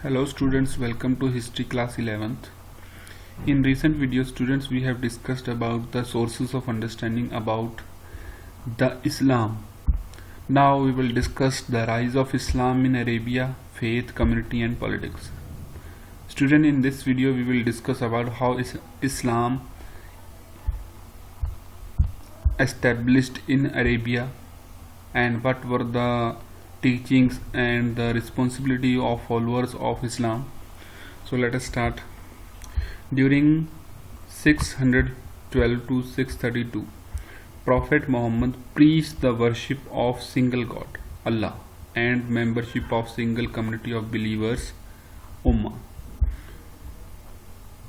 Hello students, welcome to history class 11th. In recent video students we have discussed about the sources of understanding about the Islam. Now we will discuss the rise of Islam in Arabia, faith, community and politics. Student, in this video we will discuss about how Islam established in Arabia and what were the teachings and the responsibility of followers of Islam. So let us start. During 612 to 632, Prophet Muhammad preached the worship of single God, Allah, and membership of single community of believers, Ummah.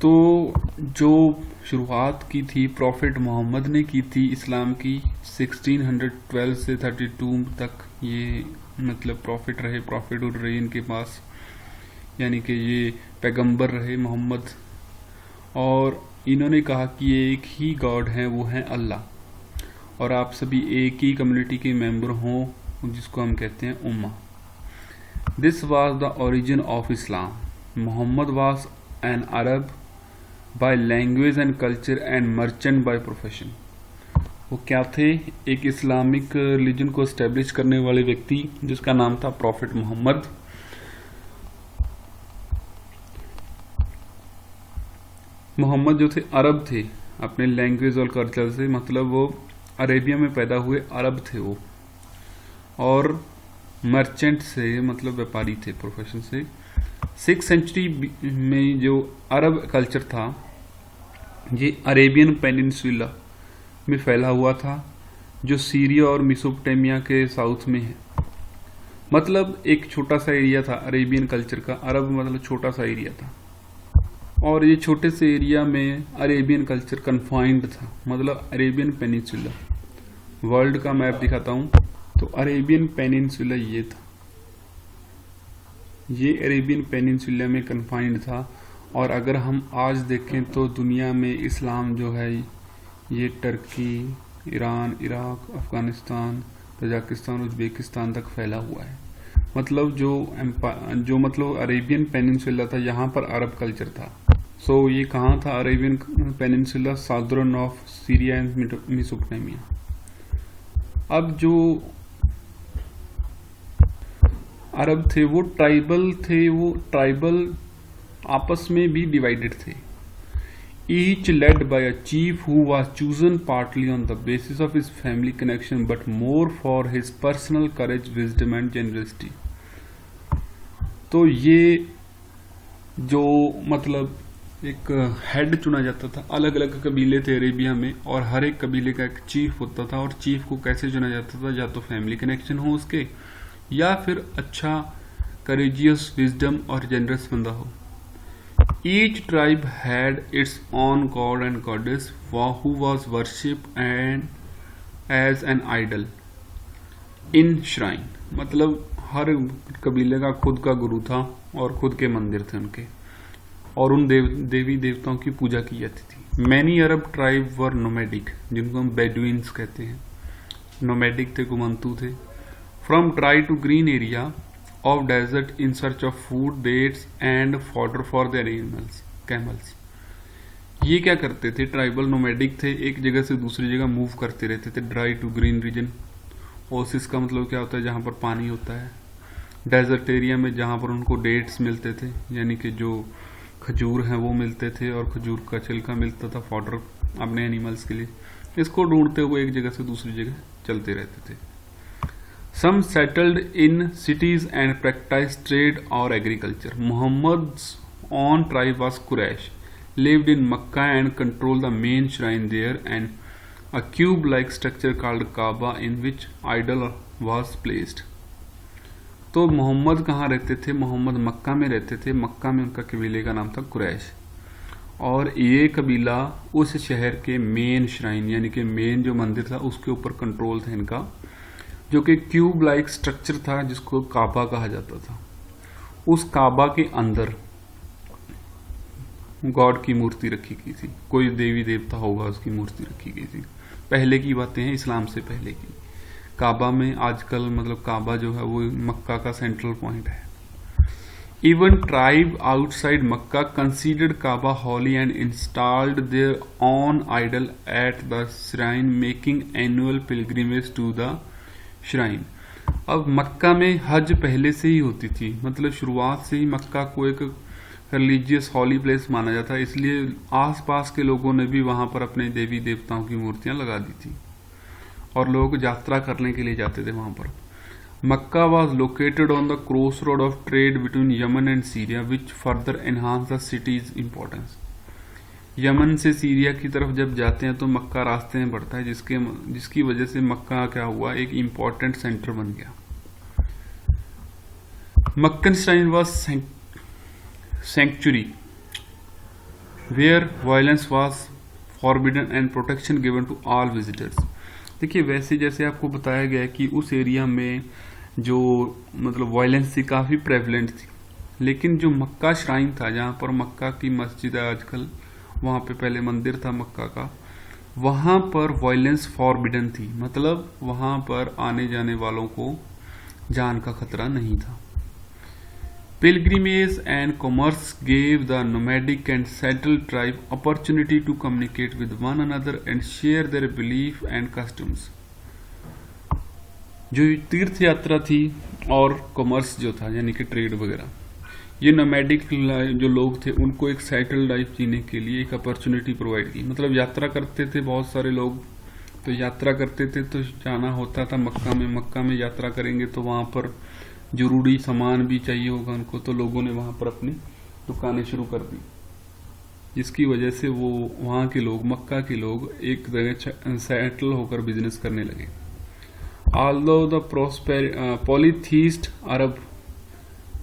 तो जो शुरुआत की थी profit Mohammad ने की थी इस्लाम की 1612 से 32 तक, ये मतलब प्रॉफिट रहे इनके पास, यानी कि ये पैगंबर रहे मोहम्मद, और इन्होंने कहा कि ये एक ही गॉड है, वो है अल्लाह, और आप सभी एक ही कम्युनिटी के मेंबर हों जिसको हम कहते हैं उम्मा. This was the origin of Islam. Muhammad was an Arab by language and culture and merchant by profession. वो क्या थे? एक इस्लामिक रिलीजन को एस्टेब्लिश करने वाले व्यक्ति जिसका नाम था प्रॉफिट मोहम्मद. मोहम्मद जो थे अरब थे अपने लैंग्वेज और कल्चर से, मतलब वो अरेबिया में पैदा हुए अरब थे वो, और मर्चेंट से मतलब व्यापारी थे प्रोफेशन से. 6th सेंचुरी में जो अरब कल्चर था ये अरेबियन पेनिनसुला में फैला हुआ था, जो सीरिया और मेसोपोटामिया के साउथ में है. मतलब एक छोटा सा एरिया था अरेबियन कल्चर का. अरब मतलब छोटा सा एरिया था, और ये छोटे से एरिया में अरेबियन कल्चर कन्फाइंड था, मतलब अरेबियन पेनिनसुला. वर्ल्ड का मैप दिखाता हूं तो अरेबियन पेनिनसुला ये था, ये अरेबियन पेनिनसुला में कन्फाइंड था. और अगर हम आज देखें तो दुनिया में इस्लाम जो है ये Turkey, Iran, Iraq, Afghanistan, Tajikistan, Uzbekistan तक फैला हुआ है. मतलब जो मतलब अरेबियन पेनिनसुला था, यहाँ पर अरब कल्चर था. सो ये कहाँ था Arabian peninsula? Southern of Syria and Mesopotamia. अब जो अरब थे वो ट्राइबल आपस में भी डिवाइडेड थे. Each led by a chief who was chosen partly on the basis of his family connection but more for his personal courage, wisdom and generosity. तो ये जो मतलब एक हेड चुना जाता था, अलग अलग कबीले थे अरेबिया में, और हर एक कबीले का एक चीफ होता था, और चीफ को कैसे चुना जाता था? या तो फैमिली कनेक्शन हो उसके, या फिर अच्छा करेजियस, विजडम और जेनरस बंदा हो. Each tribe had its own god and goddess who was worshipped and as an idol in shrine. मतलब हर कबीले का खुद का गुरु था और खुद के मंदिर थे उनके, और उन देवी देवताओं की पूजा की जाती थी. Many Arab tribes were nomadic, जिनको हम बेडुइन्स कहते हैं. नोमैडिक थे, घुमंतू थे. From dry to green area of desert in search of food, dates and fodder for their camels. ये क्या करते थे? ट्राइबल नोमैडिक थे, एक जगह से दूसरी जगह मूव करते रहते थे. Dry to green region. Oasis का मतलब क्या होता है? जहाँ पर पानी होता है. डेजर्ट एरिया में जहाँ पर उनको डेट्स मिलते थे, यानी कि जो खजूर हैं वो मिलते थे, और खजूर का छिलका मिलता था फॉडर अपने एनिमल्स के लिए. इसको ढूंढते हुए एक जगह से दूसरी जगह चलते रहते थे. Some settled in cities and practiced trade or agriculture. Muhammad's own tribe was Quraysh, lived in Makkah and controlled the main shrine there and a cube-like structure called Kaaba in which idol was placed. तो मोहम्मद कहाँ रहते थे? मोहम्मद मक्का में रहते थे. मक्का में उनका कबीले का नाम था कुरैश, और ये कबीला उस शहर के मेन श्राइन यानी कि मेन जो मंदिर था उसके ऊपर कंट्रोल था इनका, जो कि क्यूब लाइक स्ट्रक्चर था जिसको काबा कहा जाता था. उस काबा के अंदर गॉड की मूर्ति रखी गई थी, कोई देवी देवता होगा उसकी मूर्ति रखी गई थी. पहले की बातें हैं, इस्लाम से पहले की. काबा में आजकल मतलब काबा जो है वो मक्का का सेंट्रल पॉइंट है. Even tribe outside Makkah considered Kaaba holy and installed their own idol at the shrine, making annual pilgrimage to the shrine. अब मक्का में हज पहले से ही होती थी, मतलब शुरुआत से ही मक्का को एक रिलीजियस हॉली प्लेस माना जाता है, इसलिए आसपास के लोगों ने भी वहां पर अपने देवी देवताओं की मूर्तियां लगा दी थी और लोग यात्रा करने के लिए जाते थे वहां पर. Makkah was located on the crossroad of trade between Yemen and Syria, which further enhanced the city's importance. Yemen से सीरिया की तरफ जब जाते हैं तो मक्का रास्ते में पड़ता है, जिसकी वजह से मक्का क्या हुआ, एक इम्पोर्टेंट सेंटर बन गया. Meccan shrine was sanctuary where violence was forbidden and protection given to all visitors. देखिए, वैसे जैसे आपको बताया गया कि उस एरिया में जो मतलब वायलेंस थी काफ़ी प्रेवलेंट थी, लेकिन जो मक्का श्राइन था, जहाँ पर मक्का की मस्जिद है आजकल, वहाँ पे पहले मंदिर था मक्का का, वहाँ पर वायलेंस फॉरबिडन थी, मतलब वहाँ पर आने जाने वालों को जान का खतरा नहीं था. Pilgrimage and commerce gave the nomadic and settled tribe opportunity to communicate with one another and share their belief and customs. जो तीर्थ यात्रा थी और कॉमर्स जो था, यानी कि ट्रेड वगैरह, ये नोमैडिक जो लोग थे उनको एक सेटल लाइफ जीने के लिए एक अपॉर्चुनिटी प्रोवाइड की. मतलब यात्रा करते थे बहुत सारे लोग, तो यात्रा करते थे तो जाना होता था मक्का में यात्रा करेंगे तो वहाँ पर जरूरी सामान भी चाहिए होगा उनको, तो लोगों ने वहां पर अपनी दुकानें शुरू कर दी, जिसकी वजह से वो वहां के लोग, मक्का के लोग एक जगह सेटल होकर बिजनेस करने लगे. Although the polytheist Arab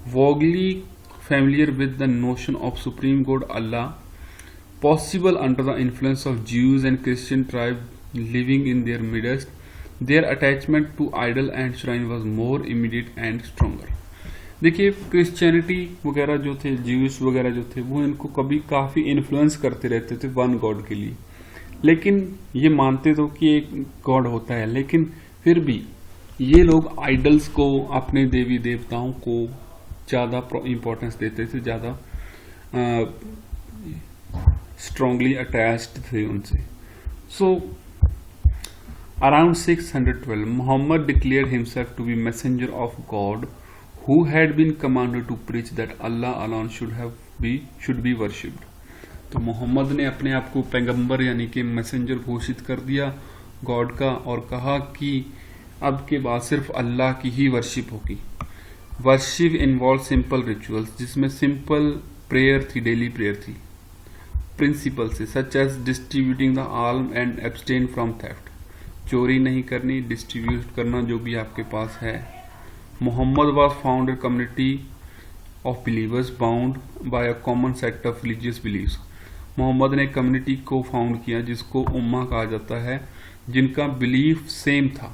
vaguely familiar with the notion of supreme God Allah, possible under the influence of Jews and Christian tribe living in their midst, their attachment to idol and shrine was more immediate and stronger. देखिए, Christianity वगैरह जो थे, juice वगैरह जो थे, वो इनको कभी काफी इन्फ्लुएंस करते रहते थे वन गॉड के लिए, लेकिन ये मानते तो कि एक गॉड होता है, लेकिन फिर भी ये लोग आइडल्स को, अपने देवी देवताओं को ज्यादा इंपॉर्टेंस देते थे, ज्यादा स्ट्रांगली अटैच्ड थे उनसे. सो around 612, Muhammad declared himself to be messenger of God, who had been commanded to preach that Allah alone should be worshipped. तो मोहम्मद ने अपने आप को पैगंबर यानी कि मैसेंजर घोषित कर दिया गॉड का, और कहा कि अब के बाद सिर्फ अल्लाह की ही वर्शिप होगी. वर्शिप इन्वॉल्व सिंपल रिचुअल्स, जिसमें सिंपल प्रेयर थी, डेली प्रेयर थी, प्रिंसिपल से, such as distributing the alms and abstain from theft, चोरी नहीं करनी, डिस्ट्रीब्यूट करना जो भी आपके पास है. Muhammad was founded community of believers bound by a common set of religious beliefs. Muhammad ने कम्युनिटी को फाउंड किया जिसको उम्मा कहा जाता है, जिनका बिलीफ सेम था.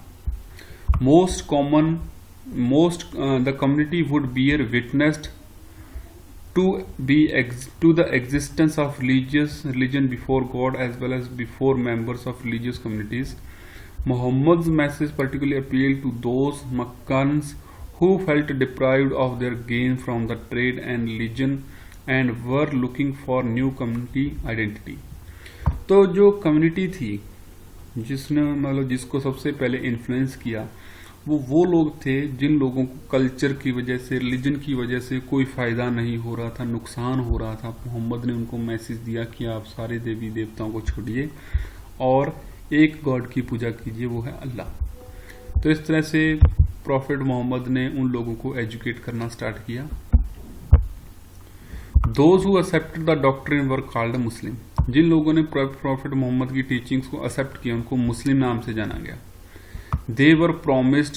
The community would bear witnessed to the existence of religion before God as well as before members of religious communities. Muhammad's message particularly appealed to those Makkans who felt deprived of their gain from the trade and religion and were looking for new community identity. तो जो community थी जिसने मतलब जिसको सबसे पहले influence किया, वो लोग थे जिन लोगों को कल्चर की वजह से, रिलीजन की वजह से कोई फायदा नहीं हो रहा था, नुकसान हो रहा था. मोहम्मद ने उनको मैसेज दिया कि आप सारे देवी देवताओं को छोड़िए और एक गॉड की पूजा कीजिए, वो है अल्लाह. तो इस तरह से प्रॉफिट मोहम्मद ने उन लोगों को एजुकेट करना स्टार्ट किया. Those who accepted the doctrine were called Muslim. जिन लोगों ने प्रॉफिट मोहम्मद की टीचिंग्स को एक्सेप्ट किया उनको मुस्लिम नाम से जाना गया. They were promised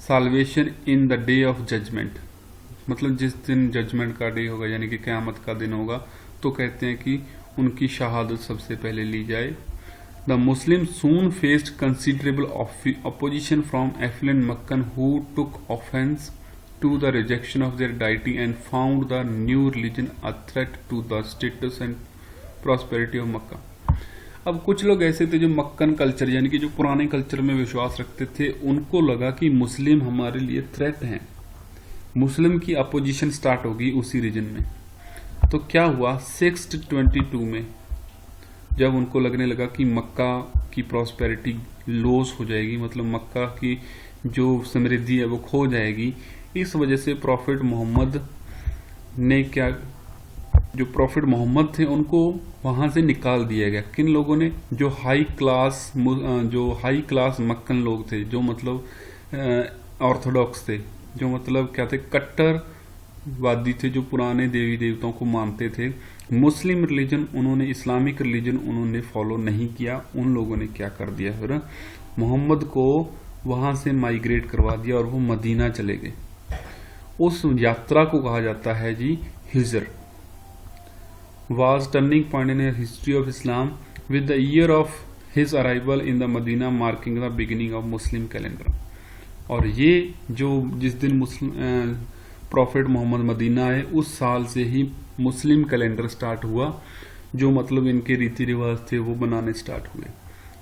salvation in the day of judgement, मतलब जिस दिन जजमेंट का डे होगा यानी कि क़यामत का दिन होगा, तो कहते हैं कि उनकी शहादत सबसे पहले ली जाए. The Muslims soon faced considerable opposition from affluent Meccan who took offense to the rejection of their deity and found the new religion a threat to the status and prosperity of Mecca. अब कुछ लोग ऐसे थे जो मक्कन culture यानी कि जो पुराने कल्चर में विश्वास रखते थे, उनको लगा कि मुस्लिम हमारे लिए थ्रेट हैं, मुस्लिम की अपोजिशन स्टार्ट होगी उसी रीजन में। तो क्या हुआ 622 में, जब उनको लगने लगा कि मक्का की प्रॉस्पेरिटी लॉस हो जाएगी, मतलब मक्का की जो समृद्धि है वो खो जाएगी, इस वजह से प्रॉफिट मोहम्मद ने क्या, जो प्रॉफिट मोहम्मद थे उनको वहां से निकाल दिया गया। किन लोगों ने? जो हाई क्लास मक्कन लोग थे, जो मतलब ऑर्थोडॉक्स थे, जो मतलब क्या थे, कट्टरवादी थे, जो पुराने देवी देवताओं को मानते थे। मुस्लिम रिलीजन उन्होंने, इस्लामिक रिलीजन उन्होंने फॉलो नहीं किया। उन लोगों ने क्या कर दिया, फिर मोहम्मद को वहां से माइग्रेट करवा दिया और वो मदीना चले गए। उस यात्रा को कहा जाता है जी हिजर। was turning point in the history of Islam, with the year of his arrival in the Medina marking the beginning of Muslim calendar। और ये जो जिस दिन मुस्लिम प्रॉफिट मोहम्मद मदीना आए, उस साल से ही मुस्लिम कैलेंडर स्टार्ट हुआ, जो मतलब इनके रीति रिवाज थे वो बनाने स्टार्ट हुए।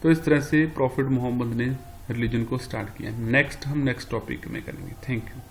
तो इस तरह से प्रॉफिट मोहम्मद ने रिलीजन को स्टार्ट किया। नेक्स्ट हम नेक्स्ट टॉपिक में करेंगे। Thank you.